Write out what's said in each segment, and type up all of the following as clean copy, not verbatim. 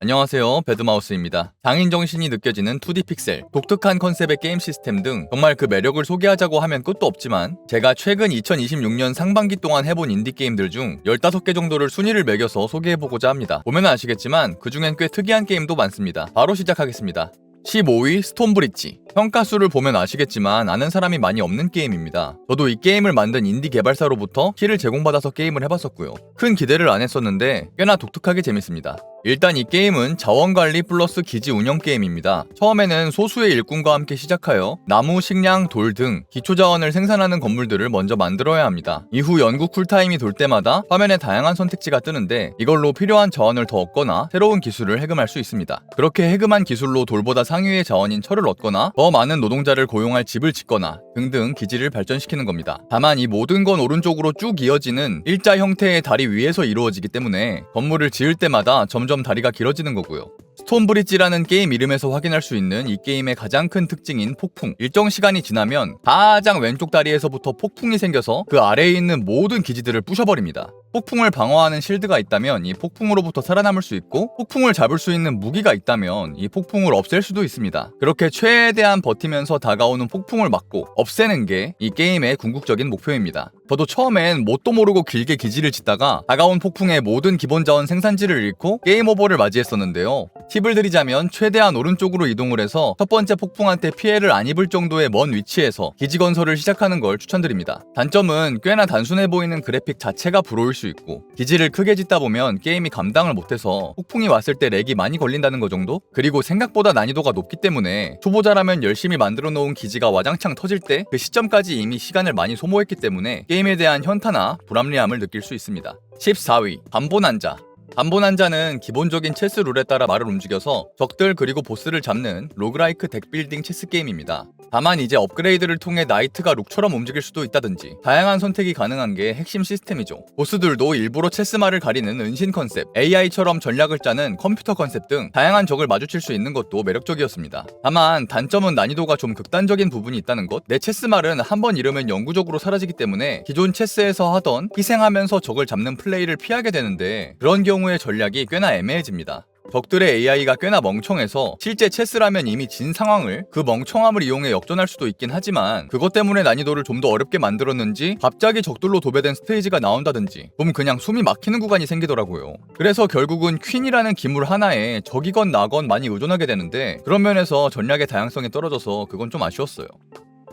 안녕하세요, 배드마우스입니다. 장인 정신이 느껴지는 2D 픽셀, 독특한 컨셉의 게임 시스템 등 정말 그 매력을 소개하자고 하면 끝도 없지만 제가 최근 2026년 상반기 동안 해본 인디게임들 중 15개 정도를 순위를 매겨서 소개해보고자 합니다. 보면 아시겠지만 그중엔 꽤 특이한 게임도 많습니다. 바로 시작하겠습니다. 15위 스톤브릿지. 평가수를 보면 아시겠지만 아는 사람이 많이 없는 게임입니다. 저도 이 게임을 만든 인디 개발사로부터 키를 제공받아서 게임을 해봤었고요. 큰 기대를 안 했었는데 꽤나 독특하게 재밌습니다. 일단 이 게임은 자원관리 플러스 기지 운영 게임입니다. 처음에는 소수의 일꾼과 함께 시작하여 나무, 식량, 돌 등 기초자원을 생산하는 건물들을 먼저 만들어야 합니다. 이후 연구 쿨타임이 돌 때마다 화면에 다양한 선택지가 뜨는데 이걸로 필요한 자원을 더 얻거나 새로운 기술을 해금할 수 있습니다. 그렇게 해금한 기술로 돌보다 상위의 자원인 철을 얻거나 더 많은 노동자를 고용할 집을 짓거나 등등 기지를 발전시키는 겁니다. 다만 이 모든 건 오른쪽으로 쭉 이어지는 일자 형태의 다리 위에서 이루어지기 때문에 건물을 지을 때마다 점점 다리가 길어지는 거고요. 스톤브릿지라는 게임 이름에서 확인할 수 있는 이 게임의 가장 큰 특징인 폭풍. 일정 시간이 지나면 가장 왼쪽 다리에서부터 폭풍이 생겨서 그 아래에 있는 모든 기지들을 부셔버립니다. 폭풍을 방어하는 실드가 있다면 이 폭풍으로부터 살아남을 수 있고, 폭풍을 잡을 수 있는 무기가 있다면 이 폭풍을 없앨 수도 있습니다. 그렇게 최대한 버티면서 다가오는 폭풍을 막고 없애는 게 이 게임의 궁극적인 목표입니다. 저도 처음엔 뭣도 모르고 길게 기지를 짓다가 다가온 폭풍에 모든 기본 자원 생산지를 잃고 게임 오버를 맞이했었는데요. 팁을 드리자면 최대한 오른쪽으로 이동을 해서 첫 번째 폭풍한테 피해를 안 입을 정도의 먼 위치에서 기지 건설을 시작하는 걸 추천드립니다. 단점은 꽤나 단순해 보이는 그래픽 자체가 부러울 수 있고, 기지를 크게 짓다 보면 게임이 감당을 못해서 폭풍이 왔을 때 렉이 많이 걸린다는 거 정도? 그리고 생각보다 난이도가 높기 때문에 초보자라면 열심히 만들어 놓은 기지가 와장창 터질 때 그 시점까지 이미 시간을 많이 소모했기 때문에 게임에 대한 현타나 불합리함을 느낄 수 있습니다. 14위 반보난자. 반보난자는 기본적인 체스 룰에 따라 말을 움직여서 적들 그리고 보스를 잡는 로그라이크 덱빌딩 체스 게임입니다. 다만 이제 업그레이드를 통해 나이트가 룩처럼 움직일 수도 있다든지 다양한 선택이 가능한 게 핵심 시스템이죠. 보스들도 일부러 체스말을 가리는 은신 컨셉, AI처럼 전략을 짜는 컴퓨터 컨셉 등 다양한 적을 마주칠 수 있는 것도 매력적이었습니다. 다만 단점은 난이도가 좀 극단적인 부분이 있다는 것. 내 체스말은 한번 잃으면 영구적으로 사라지기 때문에 기존 체스에서 하던 희생하면서 적을 잡는 플레이를 피하게 되는데, 그런 경우에 전략이 꽤나 애매해집니다. 적들의 AI가 꽤나 멍청해서 실제 체스라면 이미 진 상황을 그 멍청함을 이용해 역전할 수도 있긴 하지만, 그것 때문에 난이도를 좀 더 어렵게 만들었는지 갑자기 적들로 도배된 스테이지가 나온다든지 좀 그냥 숨이 막히는 구간이 생기더라고요. 그래서 결국은 퀸이라는 기물 하나에 적이건 나건 많이 의존하게 되는데, 그런 면에서 전략의 다양성이 떨어져서 그건 좀 아쉬웠어요.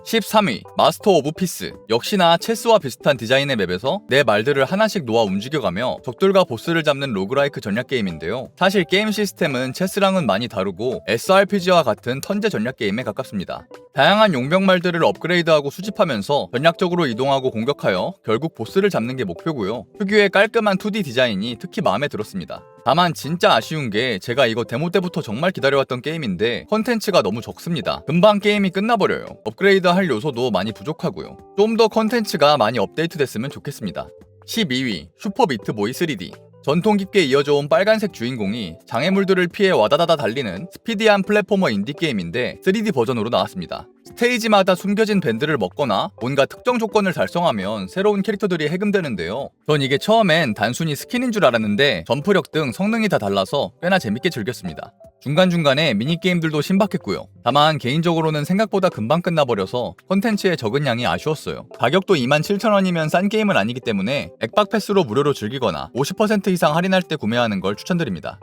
13위 마스터 오브 피스. 역시나 체스와 비슷한 디자인의 맵에서 내 말들을 하나씩 놓아 움직여가며 적들과 보스를 잡는 로그라이크 전략 게임인데요. 사실 게임 시스템은 체스랑은 많이 다르고 SRPG와 같은 턴제 전략 게임에 가깝습니다. 다양한 용병말들을 업그레이드하고 수집하면서 전략적으로 이동하고 공격하여 결국 보스를 잡는 게 목표고요. 특유의 깔끔한 2D 디자인이 특히 마음에 들었습니다. 다만 진짜 아쉬운 게 제가 이거 데모 때부터 정말 기다려왔던 게임인데 컨텐츠가 너무 적습니다. 금방 게임이 끝나버려요. 업그레이드 할 요소도 많이 부족하고요. 좀 더 컨텐츠가 많이 업데이트 됐으면 좋겠습니다. 12위 슈퍼비트보이 3D. 전통 깊게 이어져온 빨간색 주인공이 장애물들을 피해 와다다다 달리는 스피디한 플랫포머 인디게임인데 3D 버전으로 나왔습니다. 스테이지마다 숨겨진 밴드를 먹거나 뭔가 특정 조건을 달성하면 새로운 캐릭터들이 해금되는데요. 전 이게 처음엔 단순히 스킨인 줄 알았는데 점프력 등 성능이 다 달라서 꽤나 재밌게 즐겼습니다. 중간중간에 미니게임들도 신박했고요. 다만 개인적으로는 생각보다 금방 끝나버려서 콘텐츠의 적은 양이 아쉬웠어요. 가격도 27,000원이면 싼 게임은 아니기 때문에 액박 패스로 무료로 즐기거나 50% 이상 할인할 때 구매하는 걸 추천드립니다.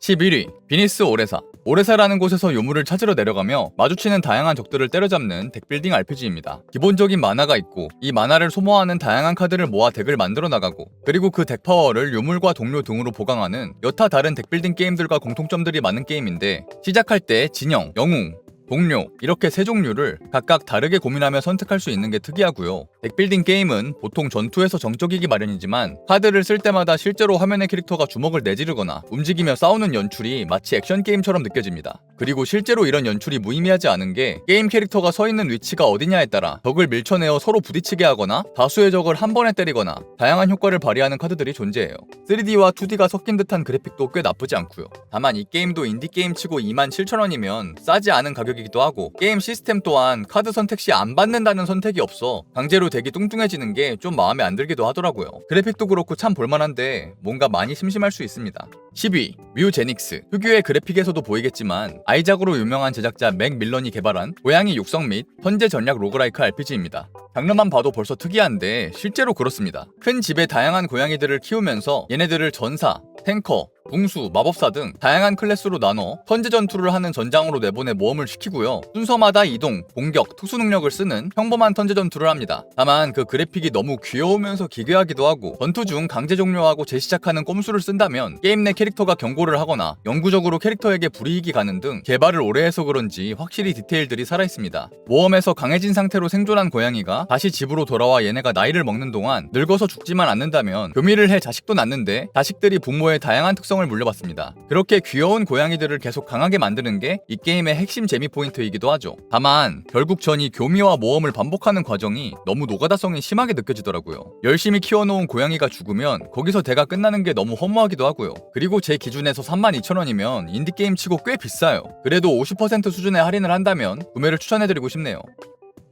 11위 비니스 오레사. 오레사라는 곳에서 요물을 찾으러 내려가며 마주치는 다양한 적들을 때려잡는 덱빌딩 RPG입니다. 기본적인 만화가 있고 이 만화를 소모하는 다양한 카드를 모아 덱을 만들어 나가고, 그리고 그 덱 파워를 요물과 동료 등으로 보강하는 여타 다른 덱빌딩 게임들과 공통점들이 많은 게임인데, 시작할 때 진영, 영웅, 동료 이렇게 세 종류를 각각 다르게 고민하며 선택할 수 있는 게 특이하고요. 덱빌딩 게임은 보통 전투에서 정적이기 마련이지만 카드를 쓸 때마다 실제로 화면의 캐릭터가 주먹을 내지르거나 움직이며 싸우는 연출이 마치 액션 게임처럼 느껴집니다. 그리고 실제로 이런 연출이 무의미하지 않은 게 게임 캐릭터가 서 있는 위치가 어디냐에 따라 적을 밀쳐내어 서로 부딪히게 하거나 다수의 적을 한 번에 때리거나 다양한 효과를 발휘하는 카드들이 존재해요. 3D와 2D가 섞인 듯한 그래픽도 꽤 나쁘지 않고요. 다만 이 게임도 인디게임치고 27,000원이면 싸지 않은 가격이 전략이기도 하고 게임 시스템 또한 카드 선택 시 안 받는다는 선택이 없어 강제로 덱이 뚱뚱해지는 게 좀 마음에 안 들기도 하더라고요. 그래픽도 그렇고 참 볼만한데 뭔가 많이 심심할 수 있습니다. 10위 뮤제닉스. 특유의 그래픽에서도 보이겠지만 아이작으로 유명한 제작자 맥 밀런이 개발한 고양이 육성 및 현재 전략 로그라이크 RPG입니다. 장르만 봐도 벌써 특이한데 실제로 그렇습니다. 큰 집에 다양한 고양이들을 키우면서 얘네들을 전사, 탱커, 궁수, 마법사 등 다양한 클래스로 나눠 선제 전투를 하는 전장으로 내보내 모험을 시키고요. 순서마다 이동, 공격, 특수 능력을 쓰는 평범한 턴제 전투를 합니다. 다만 그 그래픽이 너무 귀여우면서 기괴하기도 하고 전투 중 강제 종료하고 재시작하는 꼼수를 쓴다면 게임 내 캐릭터가 경고를 하거나 영구적으로 캐릭터에게 불이익이 가는 등 개발을 오래 해서 그런지 확실히 디테일들이 살아있습니다. 모험에서 강해진 상태로 생존한 고양이가 다시 집으로 돌아와 얘네가 나이를 먹는 동안 늙어서 죽지만 않는다면 교미를 해 자식도 낳는데 자식들이 부모의 다양한 특성을 물려받습니다. 그렇게 귀여운 고양이들을 계속 강하게 만드는 게 이 게임의 핵심 재미 포인트이기도 하죠. 다만 결국 전 이 교미와 모험을 반복하는 과정이 너무 노가다성이 심하게 느껴지더라고요. 열심히 키워놓은 고양이가 죽으면 거기서 대가 끝나는 게 너무 허무하기도 하고요. 그리고 제 기준에서 32,000원이면 인디게임 치고 꽤 비싸요. 그래도 50% 수준의 할인을 한다면 구매를 추천해드리고 싶네요.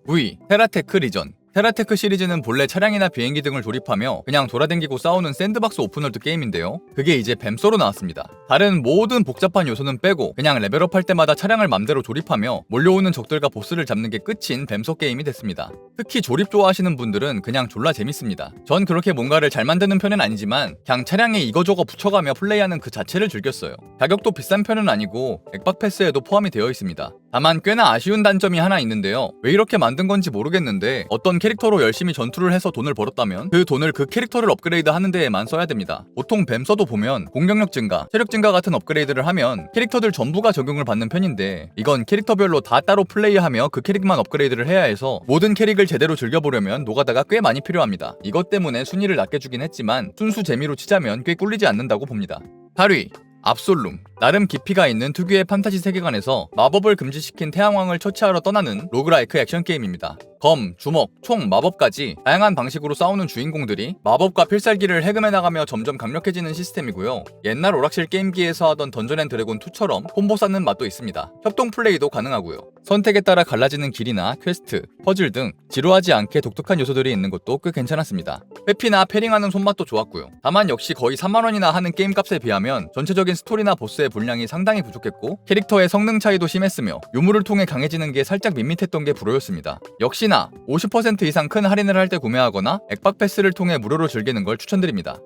9위 테라테크 리전. 테라테크 시리즈는 본래 차량이나 비행기 등을 조립하며 그냥 돌아다니고 싸우는 샌드박스 오픈월드 게임인데요. 그게 이제 뱀소로 나왔습니다. 다른 모든 복잡한 요소는 빼고 그냥 레벨업할 때마다 차량을 맘대로 조립하며 몰려오는 적들과 보스를 잡는 게 끝인 뱀소 게임이 됐습니다. 특히 조립 좋아하시는 분들은 그냥 졸라 재밌습니다. 전 그렇게 뭔가를 잘 만드는 편은 아니지만 그냥 차량에 이거저거 붙여가며 플레이하는 그 자체를 즐겼어요. 가격도 비싼 편은 아니고 액박 패스에도 포함이 되어 있습니다. 다만 꽤나 아쉬운 단점이 하나 있는데요. 왜 이렇게 만든 건지 모르겠는데 어떤 캐릭터로 열심히 전투를 해서 돈을 벌었다면 그 돈을 그 캐릭터를 업그레이드 하는 데에만 써야 됩니다. 보통 뱀서도 보면 공격력 증가, 체력 증가 같은 업그레이드를 하면 캐릭터들 전부가 적용을 받는 편인데 이건 캐릭터별로 다 따로 플레이하며 그 캐릭만 업그레이드를 해야 해서 모든 캐릭을 제대로 즐겨보려면 노가다가 꽤 많이 필요합니다. 이것 때문에 순위를 낮게 주긴 했지만 순수 재미로 치자면 꽤 꿀리지 않는다고 봅니다. 8위 압솔룸. 나름 깊이가 있는 특유의 판타지 세계관에서 마법을 금지시킨 태양왕을 처치하러 떠나는 로그라이크 액션 게임입니다. 검, 주먹, 총, 마법까지 다양한 방식으로 싸우는 주인공들이 마법과 필살기를 해금해 나가며 점점 강력해지는 시스템이고요. 옛날 오락실 게임기에서 하던 던전앤드래곤2처럼 콤보 쌓는 맛도 있습니다. 협동 플레이도 가능하고요. 선택에 따라 갈라지는 길이나 퀘스트, 퍼즐 등 지루하지 않게 독특한 요소들이 있는 것도 꽤 괜찮았습니다. 회피나 패링하는 손맛도 좋았고요. 다만 역시 거의 3만원이나 하는 게임값에 비하면 전체적인 스토리나 보스의 분량이 상당히 부족했고 캐릭터의 성능 차이도 심했으며 유물을 통해 강해지는 게 살짝 밋밋했던 게 불호였습니다. 역시나 50% 이상 큰 할인을 할 때 구매하거나 액박 패스를 통해 무료로 즐기는 걸 추천드립니다.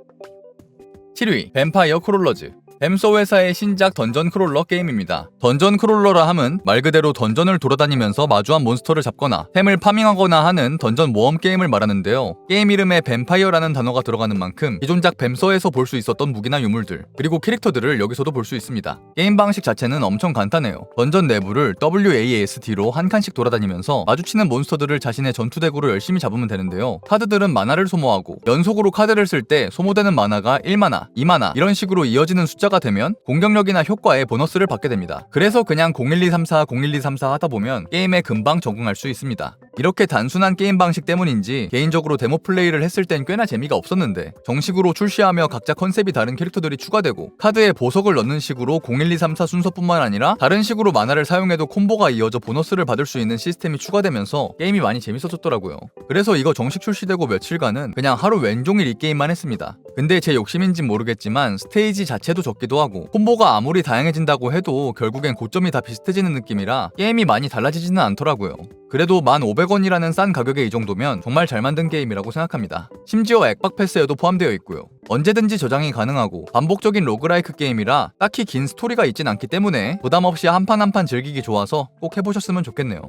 7위 뱀파이어 크롤러즈. 뱀소 회사의 신작 던전 크롤러 게임입니다. 던전 크롤러라 함은 말 그대로 던전을 돌아다니면서 마주한 몬스터를 잡거나 템을 파밍하거나 하는 던전 모험 게임을 말하는데요. 게임 이름에 뱀파이어라는 단어가 들어가는 만큼 기존작 뱀소에서 볼 수 있었던 무기나 유물들 그리고 캐릭터들을 여기서도 볼 수 있습니다. 게임 방식 자체는 엄청 간단해요. 던전 내부를 WASD로 한 칸씩 돌아다니면서 마주치는 몬스터들을 자신의 전투덱으로 열심히 잡으면 되는데요. 카드들은 마나를 소모하고 연속으로 카드를 쓸 때 소모되는 마나가 1마나, 2마나 이런 식으로 이어지는 숫자가 되면 공격력이나 효과에 보너스를 받게 됩니다. 그래서 그냥 01234, 01234 하다 보면 게임에 금방 적응할 수 있습니다. 이렇게 단순한 게임 방식 때문인지 개인적으로 데모 플레이를 했을 땐 꽤나 재미가 없었는데 정식으로 출시하며 각자 컨셉이 다른 캐릭터들이 추가되고 카드에 보석을 넣는 식으로 01234 순서뿐만 아니라 다른 식으로 마나를 사용해도 콤보가 이어져 보너스를 받을 수 있는 시스템이 추가되면서 게임이 많이 재밌어졌더라고요. 그래서 이거 정식 출시되고 며칠간은 그냥 하루 왼종일 이 게임만 했습니다. 근데 제 욕심인진 모르겠지만 스테이지 자체도 적기도 하고 콤보가 아무리 다양해진다고 해도 결국엔 고점이 다 비슷해지는 느낌이라 게임이 많이 달라지지는 않더라고요. 그래도 1,500원이라는 싼 가격에 이 정도면 정말 잘 만든 게임이라고 생각합니다. 심지어 액박 패스에도 포함되어 있고요. 언제든지 저장이 가능하고 반복적인 로그라이크 게임이라 딱히 긴 스토리가 있진 않기 때문에 부담 없이 한 판 한 판 즐기기 좋아서 꼭 해보셨으면 좋겠네요.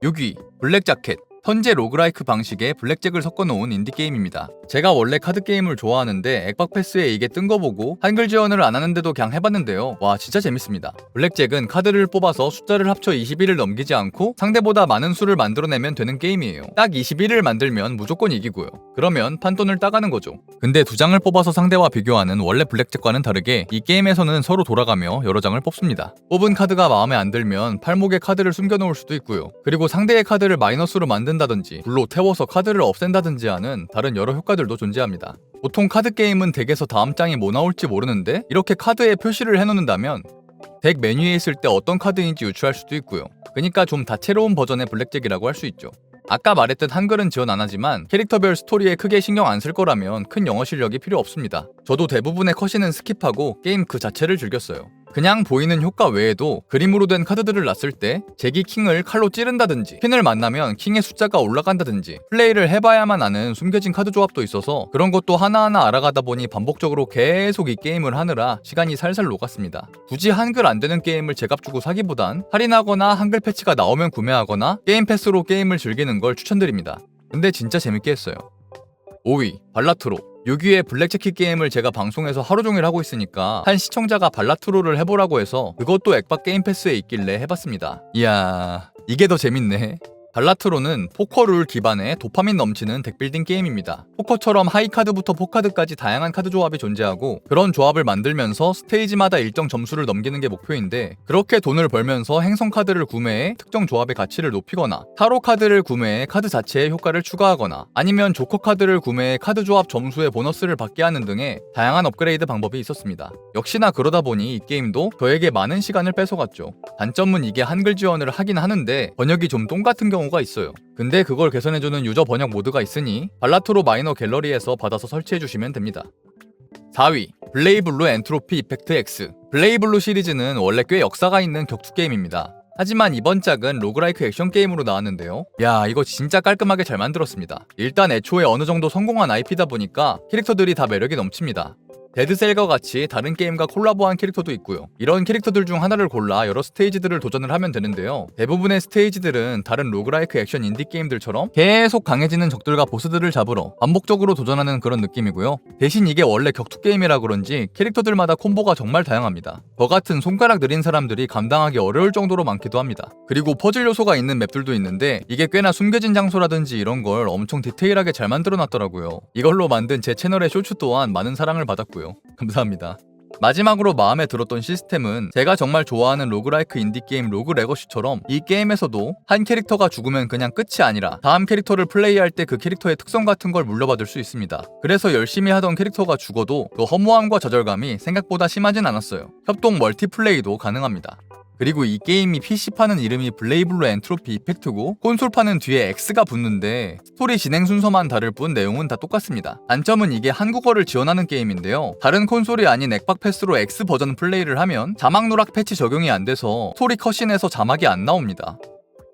6위 블랙자켓. 현재 로그라이크 방식의 블랙잭을 섞어놓은 인디게임입니다. 제가 원래 카드게임을 좋아하는데 액박 패스에 이게 뜬 거 보고 한글 지원을 안 하는데도 그냥 해봤는데요. 와 진짜 재밌습니다. 블랙잭은 카드를 뽑아서 숫자를 합쳐 21을 넘기지 않고 상대보다 많은 수를 만들어내면 되는 게임이에요. 딱 21을 만들면 무조건 이기고요. 그러면 판돈을 따가는 거죠. 근데 두 장을 뽑아서 상대와 비교하는 원래 블랙잭과는 다르게 이 게임에서는 서로 돌아가며 여러 장을 뽑습니다. 뽑은 카드가 마음에 안 들면 팔목에 카드를 숨겨놓을 수도 있고요. 그리고 상대의 카드를 마이너스로 만든다든지 불로 태워서 카드를 없앤다든지 하는 다른 여러 효과들도 존재합니다. 보통 카드 게임은 덱에서 다음 장이 뭐 나올지 모르는데 이렇게 카드에 표시를 해놓는다면 덱 메뉴에 있을 때 어떤 카드인지 유추할 수도 있고요. 그러니까 좀 다채로운 버전의 블랙잭이라고 할 수 있죠. 아까 말했듯 한글은 지원 안 하지만 캐릭터별 스토리에 크게 신경 안 쓸 거라면 큰 영어 실력이 필요 없습니다. 저도 대부분의 컷신은 스킵하고 게임 그 자체를 즐겼어요. 그냥 보이는 효과 외에도 그림으로 된 카드들을 놨을 때 잭이 킹을 칼로 찌른다든지 퀸을 만나면 킹의 숫자가 올라간다든지 플레이를 해봐야만 아는 숨겨진 카드 조합도 있어서 그런 것도 하나하나 알아가다 보니 반복적으로 계속 이 게임을 하느라 시간이 살살 녹았습니다. 굳이 한글 안 되는 게임을 제값 주고 사기보단 할인하거나 한글 패치가 나오면 구매하거나 게임 패스로 게임을 즐기는 걸 추천드립니다. 근데 진짜 재밌게 했어요. 5위 발라트로. 6위의 블랙재킷 게임을 제가 방송에서 하루종일 하고 있으니까 한 시청자가 발라트로를 해보라고 해서 그것도 액박 게임 패스에 있길래 해봤습니다. 이야, 이게 더 재밌네. 발라트로는 포커 룰 기반의 도파민 넘치는 덱빌딩 게임입니다. 포커처럼 하이카드부터 포카드까지 다양한 카드 조합이 존재하고 그런 조합을 만들면서 스테이지마다 일정 점수를 넘기는 게 목표인데 그렇게 돈을 벌면서 행성 카드를 구매해 특정 조합의 가치를 높이거나 타로 카드를 구매해 카드 자체의 효과를 추가하거나 아니면 조커 카드를 구매해 카드 조합 점수의 보너스를 받게 하는 등의 다양한 업그레이드 방법이 있었습니다. 역시나 그러다 보니 이 게임도 저에게 많은 시간을 뺏어갔죠. 단점은 이게 한글 지원을 하긴 하는데 번역이 좀 똥같은 경우가 있어요. 근데 그걸 개선해주는 유저 번역 모드가 있으니 발라트로 마이너 갤러리에서 받아서 설치해주시면 됩니다. 4위 블레이블루 엔트로피 이펙트 X. 블레이블루 시리즈는 원래 꽤 역사가 있는 격투 게임입니다. 하지만 이번 작은 로그라이크 액션 게임으로 나왔는데요. 야, 이거 진짜 깔끔하게 잘 만들었습니다. 일단 애초에 어느 정도 성공한 IP다 보니까 캐릭터들이 다 매력이 넘칩니다. 데드셀과 같이 다른 게임과 콜라보한 캐릭터도 있고요. 이런 캐릭터들 중 하나를 골라 여러 스테이지들을 도전을 하면 되는데요. 대부분의 스테이지들은 다른 로그라이크 액션 인디게임들처럼 계속 강해지는 적들과 보스들을 잡으러 반복적으로 도전하는 그런 느낌이고요. 대신 이게 원래 격투 게임이라 그런지 캐릭터들마다 콤보가 정말 다양합니다. 저 같은 손가락 느린 사람들이 감당하기 어려울 정도로 많기도 합니다. 그리고 퍼즐 요소가 있는 맵들도 있는데 이게 꽤나 숨겨진 장소라든지 이런 걸 엄청 디테일하게 잘 만들어 놨더라고요. 이걸로 만든 제 채널의 쇼츠 또한 많은 사랑을 받았고요. 감사합니다. 마지막으로 마음에 들었던 시스템은 제가 정말 좋아하는 로그라이크 인디게임 로그 레거시처럼 이 게임에서도 한 캐릭터가 죽으면 그냥 끝이 아니라 다음 캐릭터를 플레이할 때 그 캐릭터의 특성 같은 걸 물려받을 수 있습니다. 그래서 열심히 하던 캐릭터가 죽어도 그 허무함과 좌절감이 생각보다 심하진 않았어요. 협동 멀티플레이도 가능합니다. 그리고 이 게임이 PC판은 이름이 블레이블루 엔트로피 이펙트고 콘솔판은 뒤에 X가 붙는데 스토리 진행 순서만 다를 뿐 내용은 다 똑같습니다. 단점은 이게 한국어를 지원하는 게임인데요. 다른 콘솔이 아닌 액박 패스로 X 버전 플레이를 하면 자막 누락 패치 적용이 안 돼서 스토리 컷신에서 자막이 안 나옵니다.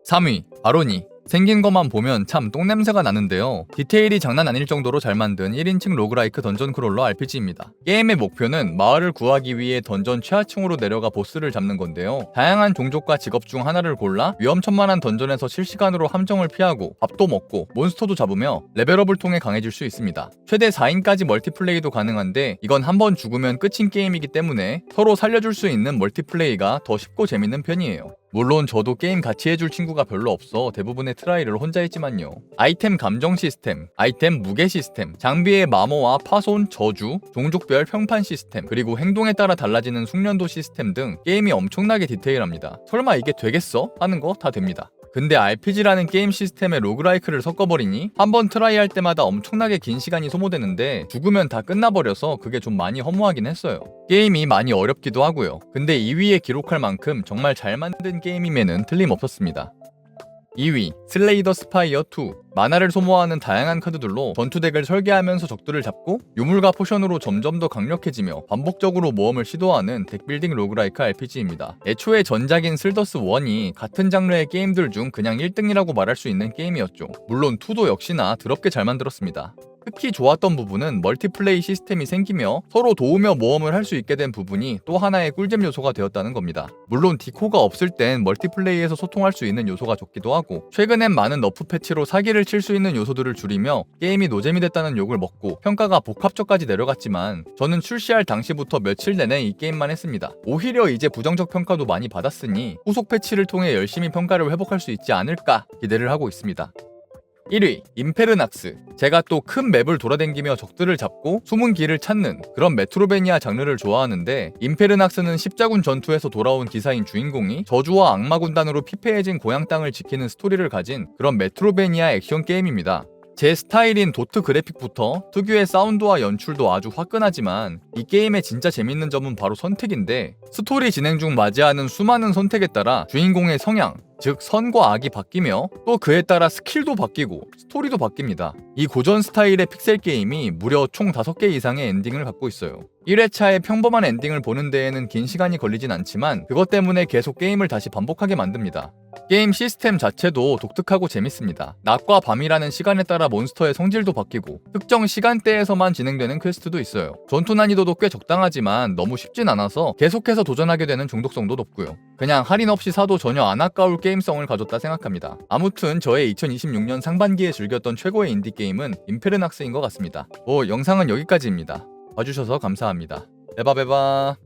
3위 바로니. 생긴 것만 보면 참 똥냄새가 나는데요. 디테일이 장난 아닐 정도로 잘 만든 1인칭 로그라이크 던전 크롤러 RPG입니다. 게임의 목표는 마을을 구하기 위해 던전 최하층으로 내려가 보스를 잡는 건데요. 다양한 종족과 직업 중 하나를 골라 위험천만한 던전에서 실시간으로 함정을 피하고 밥도 먹고 몬스터도 잡으며 레벨업을 통해 강해질 수 있습니다. 최대 4인까지 멀티플레이도 가능한데 이건 한번 죽으면 끝인 게임이기 때문에 서로 살려줄 수 있는 멀티플레이가 더 쉽고 재밌는 편이에요. 물론 저도 게임 같이 해줄 친구가 별로 없어 대부분의 트라이를 혼자 했지만요. 아이템 감정 시스템, 아이템 무게 시스템, 장비의 마모와 파손, 저주, 종족별 평판 시스템, 그리고 행동에 따라 달라지는 숙련도 시스템 등 게임이 엄청나게 디테일합니다. 설마 이게 되겠어? 하는 거 다 됩니다. 근데 RPG라는 게임 시스템에 로그라이크를 섞어버리니 한번 트라이할 때마다 엄청나게 긴 시간이 소모되는데 죽으면 다 끝나버려서 그게 좀 많이 허무하긴 했어요. 게임이 많이 어렵기도 하고요. 근데 2위에 기록할 만큼 정말 잘 만든 게임임에는 틀림없었습니다. 2위 슬레이더 스파이어 2. 마나를 소모하는 다양한 카드들로 전투덱을 설계하면서 적들을 잡고 유물과 포션으로 점점 더 강력해지며 반복적으로 모험을 시도하는 덱빌딩 로그라이크 RPG입니다. 애초에 전작인 슬더스 1이 같은 장르의 게임들 중 그냥 1등이라고 말할 수 있는 게임이었죠. 물론 2도 역시나 더럽게 잘 만들었습니다. 특히 좋았던 부분은 멀티플레이 시스템이 생기며 서로 도우며 모험을 할 수 있게 된 부분이 또 하나의 꿀잼 요소가 되었다는 겁니다. 물론 디코가 없을 땐 멀티플레이에서 소통할 수 있는 요소가 적기도 하고 최근엔 많은 너프 패치로 사기를 칠 수 있는 요소들을 줄이며 게임이 노잼이 됐다는 욕을 먹고 평가가 복합적까지 내려갔지만 저는 출시할 당시부터 며칠 내내 이 게임만 했습니다. 오히려 이제 부정적 평가도 많이 받았으니 후속 패치를 통해 열심히 평가를 회복할 수 있지 않을까 기대를 하고 있습니다. 1위 임페르낙스. 제가 또 큰 맵을 돌아다니며 적들을 잡고 숨은 길을 찾는 그런 메트로베니아 장르를 좋아하는데 임페르낙스는 십자군 전투에서 돌아온 기사인 주인공이 저주와 악마 군단으로 피폐해진 고향 땅을 지키는 스토리를 가진 그런 메트로베니아 액션 게임입니다. 제 스타일인 도트 그래픽부터 특유의 사운드와 연출도 아주 화끈하지만 이 게임의 진짜 재밌는 점은 바로 선택인데, 스토리 진행 중 맞이하는 수많은 선택에 따라 주인공의 성향, 즉 선과 악이 바뀌며 또 그에 따라 스킬도 바뀌고 스토리도 바뀝니다. 이 고전 스타일의 픽셀 게임이 무려 총 5개 이상의 엔딩을 갖고 있어요. 1회차에 평범한 엔딩을 보는 데에는 긴 시간이 걸리진 않지만 그것 때문에 계속 게임을 다시 반복하게 만듭니다. 게임 시스템 자체도 독특하고 재밌습니다. 낮과 밤이라는 시간에 따라 몬스터의 성질도 바뀌고 특정 시간대에서만 진행되는 퀘스트도 있어요. 전투 난이도도 꽤 적당하지만 너무 쉽진 않아서 계속해서 도전하게 되는 중독성도 높고요. 그냥 할인 없이 사도 전혀 안 아까울 게임성을 가졌다 생각합니다. 아무튼 저의 2026년 상반기에 즐겼던 최고의 인디게임은 인페르낙스인 것 같습니다. 영상은 여기까지입니다. 봐주셔서 감사합니다. 베바베바.